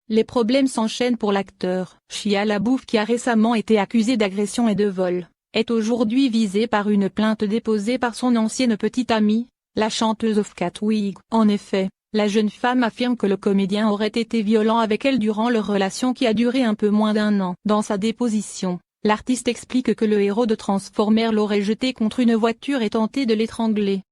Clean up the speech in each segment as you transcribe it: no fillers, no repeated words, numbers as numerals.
Les problèmes s'enchaînent pour l'acteur. Shia LaBeouf, qui a récemment été accusé d'agression et de vol, est aujourd'hui visé par une plainte déposée par son ancienne petite amie, la chanteuse of Catwig. En effet, la jeune femme affirme que le comédien aurait été violent avec elle durant leur relation qui a duré un peu moins d'1 an. Dans sa déposition, l'artiste explique que le héros de Transformers l'aurait jeté contre une voiture et tenté de l'étrangler.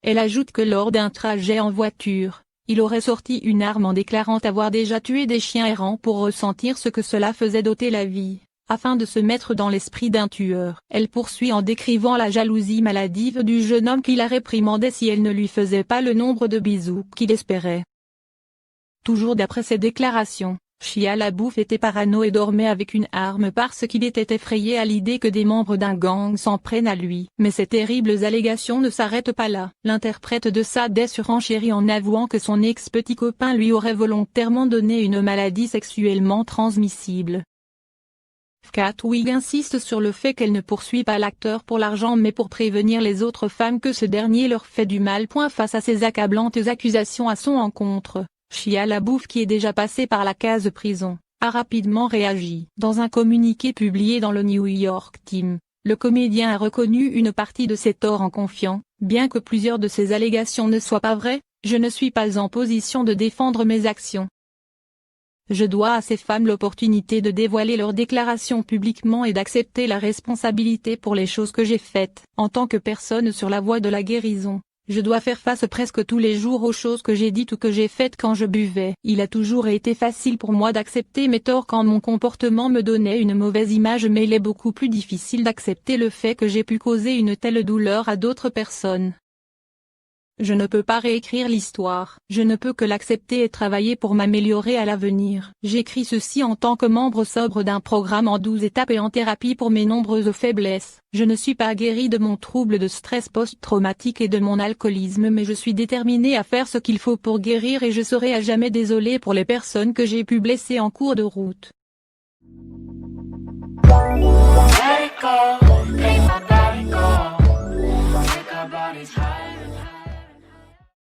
Elle ajoute que lors d'un trajet en voiture, il aurait sorti une arme en déclarant avoir déjà tué des chiens errants pour ressentir ce que cela faisait d'ôter la vie, afin de se mettre dans l'esprit d'un tueur. Elle poursuit en décrivant la jalousie maladive du jeune homme qui la réprimandait si elle ne lui faisait pas le nombre de bisous qu'il espérait. Toujours d'après ses déclarations, Shia LaBeouf était parano et dormait avec une arme parce qu'il était effrayé à l'idée que des membres d'un gang s'en prennent à lui. Mais ces terribles allégations ne s'arrêtent pas là. L'interprète de Sadeh surenchérit en avouant que son ex-petit copain lui aurait volontairement donné une maladie sexuellement transmissible. Catwig insiste sur le fait qu'elle ne poursuit pas l'acteur pour l'argent mais pour prévenir les autres femmes que ce dernier leur fait du mal. Face à ces accablantes accusations à son encontre, Shia LaBeouf, qui est déjà passé par la case prison, a rapidement réagi. Dans un communiqué publié dans le New York Times, le comédien a reconnu une partie de ses torts en confiant « Bien que plusieurs de ces allégations ne soient pas vraies, je ne suis pas en position de défendre mes actions. Je dois à ces femmes l'opportunité de dévoiler leurs déclarations publiquement et d'accepter la responsabilité pour les choses que j'ai faites. En tant que personne sur la voie de la guérison, je dois faire face presque tous les jours aux choses que j'ai dites ou que j'ai faites quand je buvais. Il a toujours été facile pour moi d'accepter mes torts quand mon comportement me donnait une mauvaise image, mais il est beaucoup plus difficile d'accepter le fait que j'ai pu causer une telle douleur à d'autres personnes. Je ne peux pas réécrire l'histoire. Je ne peux que l'accepter et travailler pour m'améliorer à l'avenir. J'écris ceci en tant que membre sobre d'un programme en 12 étapes et en thérapie pour mes nombreuses faiblesses. Je ne suis pas guéri de mon trouble de stress post-traumatique et de mon alcoolisme, mais je suis déterminé à faire ce qu'il faut pour guérir et je serai à jamais désolé pour les personnes que j'ai pu blesser en cours de route. Let it go.